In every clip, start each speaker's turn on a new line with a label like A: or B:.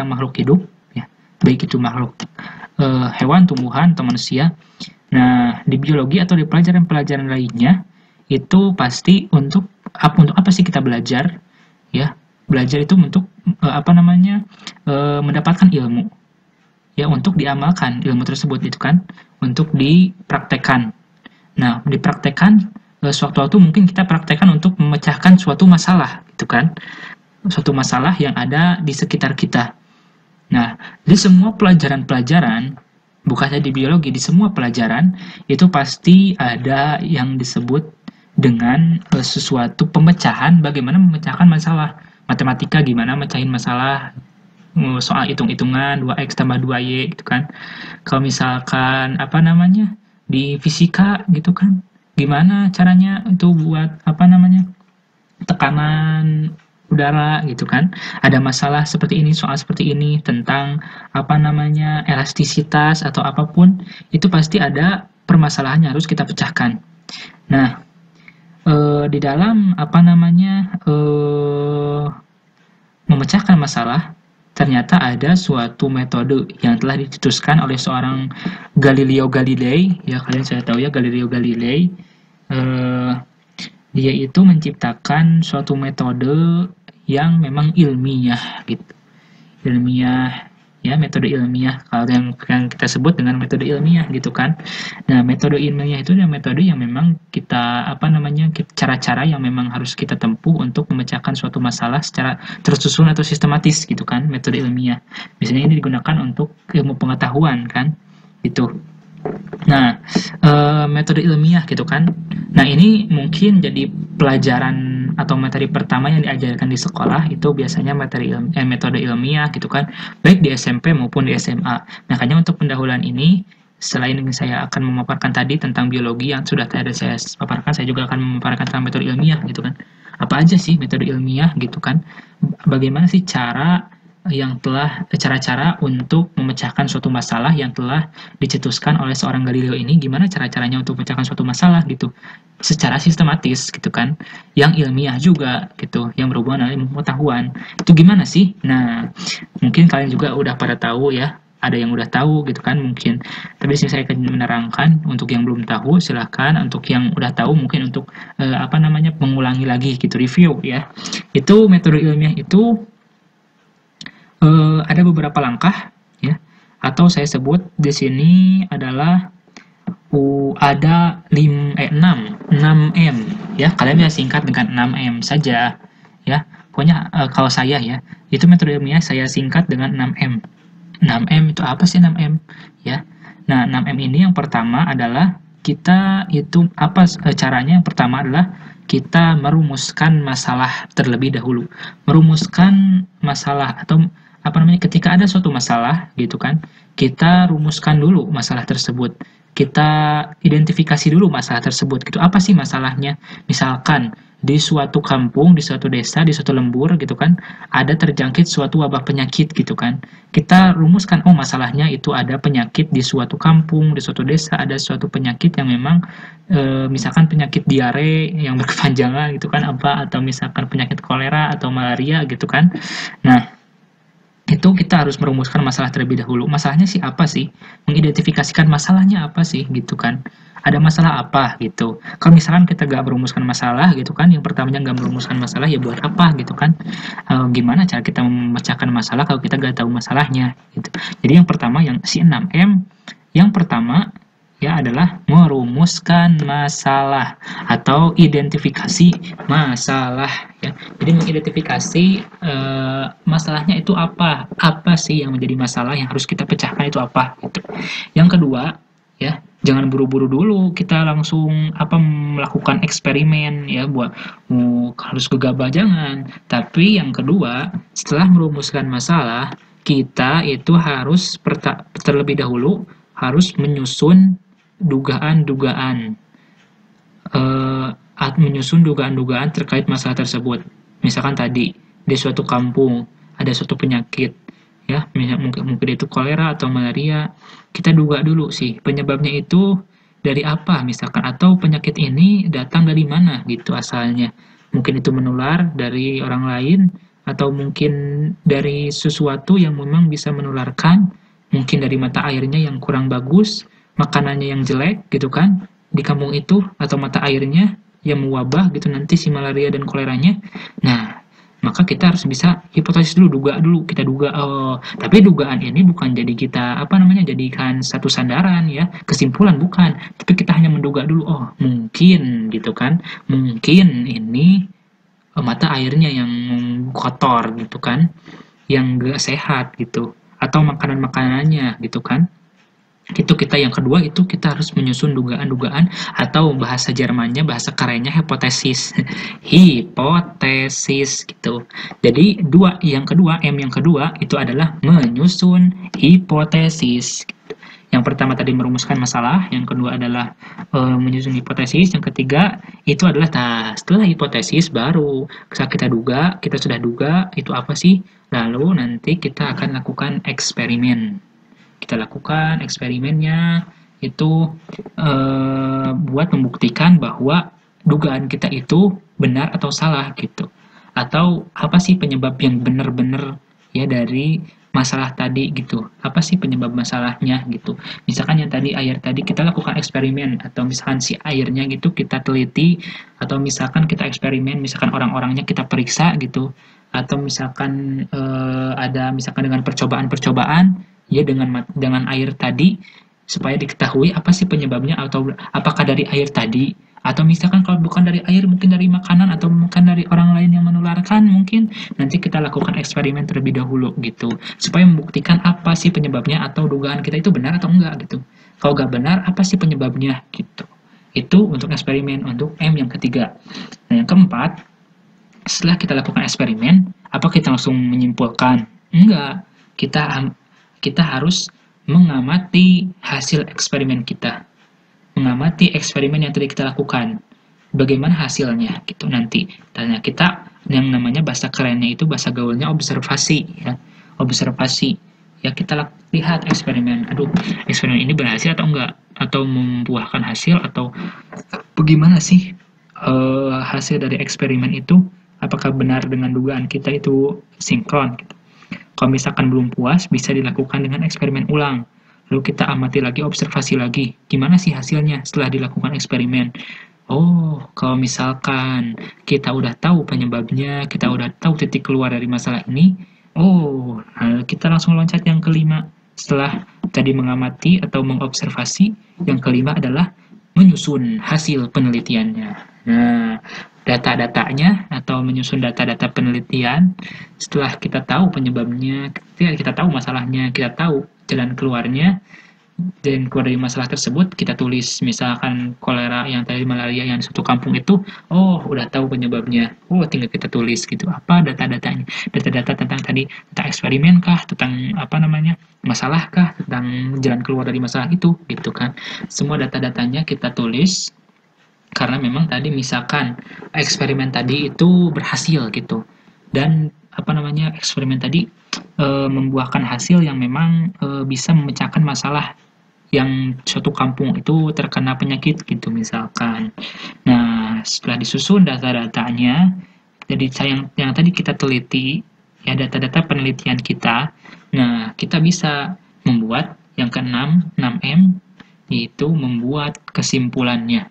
A: tentang makhluk hidup, ya, baik itu makhluk hewan, tumbuhan, atau manusia. Nah, di biologi atau di pelajaran-pelajaran lainnya itu pasti untuk apa sih kita belajar, ya? Belajar itu untuk mendapatkan ilmu, ya, untuk diamalkan ilmu tersebut itu kan, untuk dipraktekkan. Nah, dipraktekkan suatu waktu mungkin kita praktekkan untuk memecahkan suatu masalah, gitu kan? Suatu masalah yang ada di sekitar kita. Nah, di semua pelajaran-pelajaran, bukan saja di biologi, di semua pelajaran itu pasti ada yang disebut dengan sesuatu pemecahan, bagaimana memecahkan masalah. Matematika gimana mecahin masalah, soal hitung-hitungan 2x tambah 2y gitu kan. Kalau misalkan di fisika gitu kan, gimana caranya itu buat tekanan udara gitu kan. Ada masalah seperti ini, soal seperti ini tentang elastisitas atau apapun, itu pasti ada permasalahan yang harus kita pecahkan. Nah, di dalam memecahkan masalah, ternyata ada suatu metode yang telah dicetuskan oleh seorang Galileo Galilei. Ya, kalian sudah tahu ya, Galileo Galilei. Dia itu menciptakan suatu metode yang memang ilmiah gitu. Ilmiah, ya, metode ilmiah, kalau yang kita sebut dengan metode ilmiah gitu kan. Nah, metode ilmiah itu adalah metode yang memang kita cara-cara yang memang harus kita tempuh untuk memecahkan suatu masalah secara tersusun atau sistematis gitu kan, metode ilmiah. Biasanya ini digunakan untuk ilmu pengetahuan kan, gitu. Nah, metode ilmiah gitu kan. Nah, ini mungkin jadi pelajaran atau materi pertama yang diajarkan di sekolah, itu biasanya metode ilmiah gitu kan, baik di SMP maupun di SMA. Makanya untuk pendahuluan ini, selain saya akan memaparkan tadi tentang biologi yang sudah tadi saya paparkan, saya juga akan memaparkan tentang metode ilmiah gitu kan. Apa aja sih metode ilmiah gitu kan? Bagaimana sih cara-cara untuk memecahkan suatu masalah yang telah dicetuskan oleh seorang Galileo ini, gimana cara-caranya untuk memecahkan suatu masalah gitu secara sistematis gitu kan, yang ilmiah juga gitu, yang berhubungan dengan ilmu pengetahuan. Itu gimana sih? Nah, mungkin kalian juga udah pada tahu ya, ada yang udah tahu gitu kan mungkin, tapi di sini saya akan menerangkan untuk yang belum tahu. Silahkan untuk yang udah tahu mungkin untuk mengulangi lagi gitu, review ya. Itu metode ilmiah itu ada beberapa langkah ya, atau saya sebut di sini adalah ada 6M ya. Kalian bisa singkat dengan 6M saja ya. Pokoknya kalau saya ya, itu metode ilmiah saya singkat dengan 6M. 6M itu apa sih 6M ya? Nah, 6M ini yang pertama adalah kita itu caranya. Yang pertama adalah kita merumuskan masalah terlebih dahulu. Merumuskan masalah atau ketika ada suatu masalah gitu kan, kita rumuskan dulu masalah tersebut, kita identifikasi dulu masalah tersebut gitu. Apa sih masalahnya? Misalkan di suatu kampung, di suatu desa, di suatu lembur gitu kan, ada terjangkit suatu wabah penyakit gitu kan. Kita rumuskan, oh masalahnya itu ada penyakit di suatu kampung, di suatu desa, ada suatu penyakit yang memang misalkan penyakit diare yang berkepanjangan gitu kan, atau misalkan penyakit kolera atau malaria gitu kan. Nah, itu kita harus merumuskan masalah terlebih dahulu. Masalahnya sih apa sih? Mengidentifikasikan masalahnya apa sih gitu kan. Ada masalah apa gitu. Kalau misalkan kita nggak merumuskan masalah gitu kan, yang pertamanya nggak merumuskan masalah, ya buat apa gitu kan. Gimana cara kita memecahkan masalah kalau kita nggak tahu masalahnya gitu. Jadi yang pertama, yang si 6M, yang pertama ya adalah merumuskan masalah atau identifikasi masalah ya. Jadi mengidentifikasi masalahnya itu apa sih yang menjadi masalah yang harus kita pecahkan itu apa gitu. Yang kedua ya, jangan buru-buru dulu kita langsung melakukan eksperimen ya, buat harus gegabah, jangan. Tapi yang kedua, setelah merumuskan masalah, kita itu harus terlebih dahulu harus menyusun dugaan-dugaan terkait masalah tersebut. Misalkan tadi di suatu kampung ada suatu penyakit ya, mungkin itu kolera atau malaria. Kita duga dulu sih penyebabnya itu dari apa misalkan, atau penyakit ini datang dari mana gitu asalnya. Mungkin itu menular dari orang lain, atau mungkin dari sesuatu yang memang bisa menularkan, mungkin dari mata airnya yang kurang bagus, makanannya yang jelek gitu kan di kampung itu, atau mata airnya yang mewabah gitu nanti si malaria dan koleranya. Nah, maka kita harus bisa hipotesis dulu, kita duga, oh, tapi dugaan ini bukan jadi kita apa namanya jadikan satu sandaran ya, kesimpulan bukan, tapi kita hanya menduga dulu, oh mungkin gitu kan, mungkin ini mata airnya yang kotor gitu kan, yang gak sehat gitu, atau makanan-makanannya gitu kan. Itu kita yang kedua, itu kita harus menyusun dugaan-dugaan, atau bahasa Jermannya, bahasa kerennya hipotesis. Hipotesis gitu. Jadi yang kedua, M yang kedua itu adalah menyusun hipotesis. Yang pertama tadi merumuskan masalah, yang kedua adalah menyusun hipotesis, yang ketiga itu adalah setelah hipotesis baru kita sudah duga itu apa sih, lalu nanti kita akan lakukan eksperimen. Kita lakukan eksperimennya itu buat membuktikan bahwa dugaan kita itu benar atau salah gitu, atau apa sih penyebab yang benar-benar ya dari masalah tadi gitu, apa sih penyebab masalahnya gitu. Misalkan yang tadi air tadi kita lakukan eksperimen, atau misalkan si airnya gitu kita teliti, atau misalkan kita eksperimen, misalkan orang-orangnya kita periksa gitu, atau misalkan ada misalkan dengan percobaan-percobaan ya dengan air tadi, supaya diketahui apa sih penyebabnya, atau apakah dari air tadi, atau misalkan kalau bukan dari air mungkin dari makanan, atau mungkin dari orang lain yang menularkan, mungkin nanti kita lakukan eksperimen terlebih dahulu gitu, supaya membuktikan apa sih penyebabnya, atau dugaan kita itu benar atau enggak gitu. Kalau nggak benar, apa sih penyebabnya gitu. Itu untuk eksperimen, untuk M yang ketiga. Nah, yang keempat, setelah kita lakukan eksperimen, apa kita langsung menyimpulkan? Enggak. Kita harus mengamati hasil eksperimen kita. Mengamati eksperimen yang tadi kita lakukan. Bagaimana hasilnya gitu nanti. Tanya kita, yang namanya bahasa kerennya itu, bahasa gaulnya observasi ya. Observasi. Ya, kita lihat eksperimen. Aduh, eksperimen ini berhasil atau enggak, atau membuahkan hasil, atau bagaimana sih hasil dari eksperimen itu, apakah benar dengan dugaan kita itu sinkron gitu. Kalau misalkan belum puas, bisa dilakukan dengan eksperimen ulang. Lalu kita amati lagi, observasi lagi. Gimana sih hasilnya setelah dilakukan eksperimen? Oh, kalau misalkan kita udah tahu penyebabnya, kita udah tahu titik keluar dari masalah ini, oh, kita langsung loncat yang kelima. Setelah tadi mengamati atau mengobservasi, yang kelima adalah menyusun hasil penelitiannya. Nah, data-datanya atau menyusun data-data penelitian, setelah kita tahu penyebabnya, kita tahu masalahnya, kita tahu jalan keluarnya, dan keluar dari masalah tersebut, kita tulis. Misalkan kolera yang tadi, malaria yang di suatu kampung itu, oh udah tahu penyebabnya, oh tinggal kita tulis gitu, apa data-datanya, data-data tentang tadi, tentang eksperimen kah, tentang apa namanya, masalah kah, tentang jalan keluar dari masalah itu gitu kan. Semua data-datanya kita tulis, karena memang tadi misalkan eksperimen tadi itu berhasil gitu, dan apa namanya, eksperimen tadi membuahkan hasil yang memang bisa memecahkan masalah yang suatu kampung itu terkena penyakit gitu misalkan. Nah, setelah disusun data-datanya, jadi yang tadi kita teliti ya, data-data penelitian kita, nah kita bisa membuat yang keenam, 6M, yaitu membuat kesimpulannya.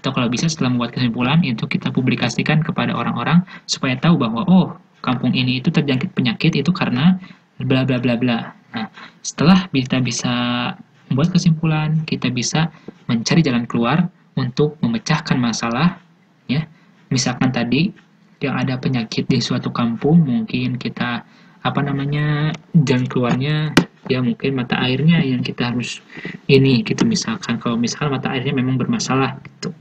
A: Atau kalau bisa setelah membuat kesimpulan itu kita publikasikan kepada orang-orang supaya tahu bahwa oh, kampung ini itu terjangkit penyakit itu karena bla bla bla bla. Nah, setelah kita bisa membuat kesimpulan, kita bisa mencari jalan keluar untuk memecahkan masalah ya. Misalkan tadi yang ada penyakit di suatu kampung, mungkin kita apa namanya, jalan keluarnya ya mungkin mata airnya yang kita harus ini gitu. Misalkan kalau misalkan mata airnya memang bermasalah gitu.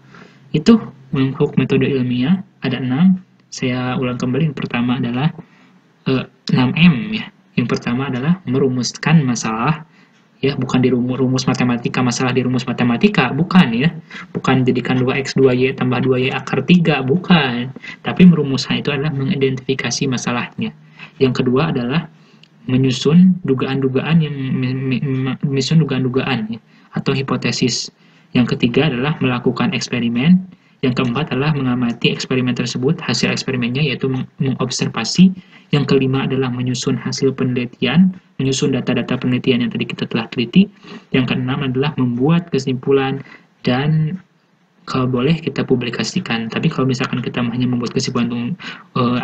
A: Itu untuk metode ilmiah ada 6. Saya ulang kembali, yang pertama adalah 6M ya. Yang pertama adalah merumuskan masalah ya, bukan di rumus matematika, masalah di rumus matematika, bukan ya. Bukan jadikan 2x 2y tambah 2y akar 3, bukan. Tapi merumuskan itu adalah mengidentifikasi masalahnya. Yang kedua adalah menyusun dugaan-dugaan ya, atau hipotesis. Yang ketiga adalah melakukan eksperimen. Yang keempat adalah mengamati eksperimen tersebut, hasil eksperimennya yaitu mengobservasi. Yang kelima adalah menyusun hasil penelitian, menyusun data-data penelitian yang tadi kita telah teliti. Yang keenam adalah membuat kesimpulan dan kalau boleh kita publikasikan. Tapi kalau misalkan kita hanya membuat kesimpulan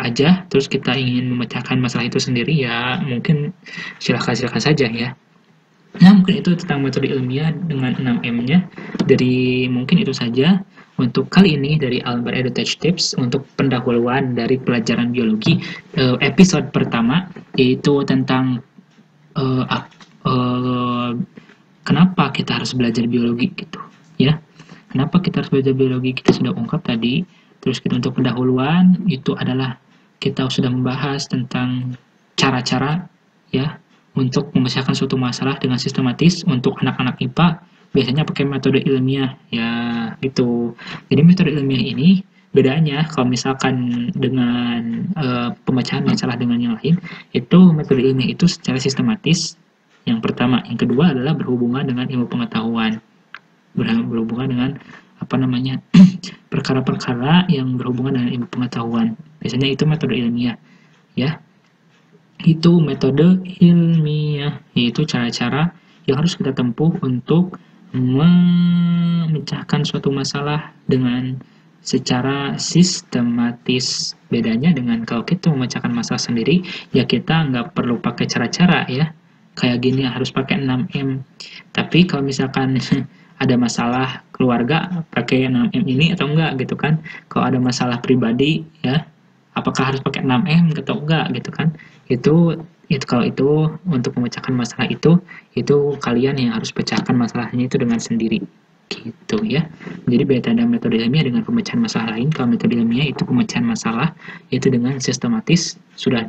A: aja, terus kita ingin memecahkan masalah itu sendiri, ya mungkin silahkan saja ya. Nah, mungkin itu tentang metode ilmiah dengan 6M-nya. Dari mungkin itu saja untuk kali ini dari Albert EduTech Tips untuk pendahuluan dari pelajaran biologi episode pertama, yaitu tentang kenapa kita harus belajar biologi gitu ya. Kenapa kita harus belajar biologi kita sudah ungkap tadi. Terus kita untuk pendahuluan itu adalah kita sudah membahas tentang cara-cara ya untuk memecahkan suatu masalah dengan sistematis. Untuk anak-anak IPA biasanya pakai metode ilmiah ya gitu. Jadi metode ilmiah ini bedanya kalau misalkan dengan pemecahan masalah dengan yang lain, itu metode ilmiah itu secara sistematis yang pertama. Yang kedua adalah berhubungan dengan ilmu pengetahuan, berhubungan dengan perkara-perkara yang berhubungan dengan ilmu pengetahuan. Biasanya itu metode ilmiah ya. Itu metode ilmiah, yaitu cara-cara yang harus kita tempuh untuk memecahkan suatu masalah dengan secara sistematis. Bedanya dengan kalau kita memecahkan masalah sendiri, ya kita nggak perlu pakai cara-cara ya. Kayak gini harus pakai 6M. Tapi kalau misalkan ada masalah keluarga, pakai 6M ini atau enggak gitu kan. Kalau ada masalah pribadi ya, apakah harus pakai 6M atau enggak gitu kan. Itu kalau itu untuk memecahkan masalah itu kalian yang harus pecahkan masalahnya itu dengan sendiri gitu ya. Jadi beda ada metode ilmiah dengan pemecahan masalah lain. Kalau metode ilmiah itu pemecahan masalah itu dengan sistematis, sudah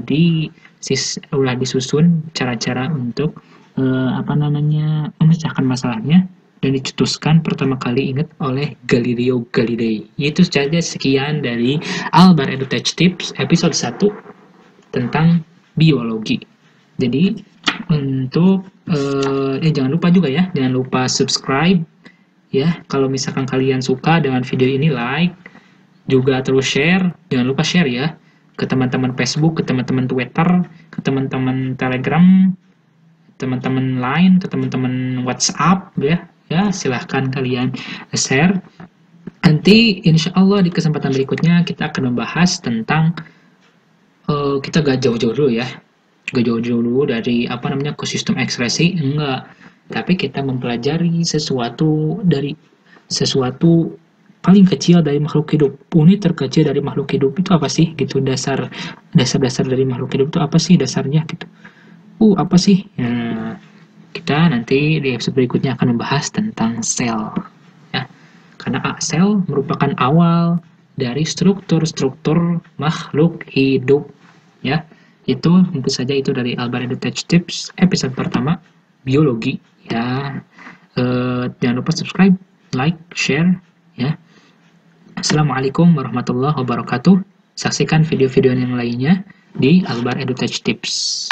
A: disusun cara-cara untuk memecahkan masalahnya dan dicetuskan pertama kali ingat oleh Galileo Galilei. Itu saja, sekian dari Albert EduTech Tips episode 1 tentang biologi. Jadi untuk jangan lupa juga ya, jangan lupa subscribe ya. Kalau misalkan kalian suka dengan video ini, like juga, terus share. Jangan lupa share ya ke teman-teman Facebook, ke teman-teman Twitter, ke teman-teman Telegram, teman-teman Line, ke teman-teman WhatsApp ya. Ya, silahkan kalian share. Nanti insya Allah di kesempatan berikutnya kita akan membahas tentang kita gak jauh-jauh dulu ya, gak jauh-jauh dulu dari ekosistem ekskresi, enggak, tapi kita mempelajari sesuatu paling kecil dari makhluk hidup. Unit terkecil dari makhluk hidup itu apa sih gitu, dasar dari makhluk hidup itu apa sih dasarnya gitu, apa sih. Nah, kita nanti di episode berikutnya akan membahas tentang sel ya, karena sel merupakan awal dari struktur makhluk hidup ya. Itu tentu saja itu dari Albert EduTech Tips episode pertama biologi ya. Jangan lupa subscribe, like, share ya. Assalamualaikum warahmatullahi wabarakatuh. Saksikan video-video yang lainnya di Albert EduTech Tips.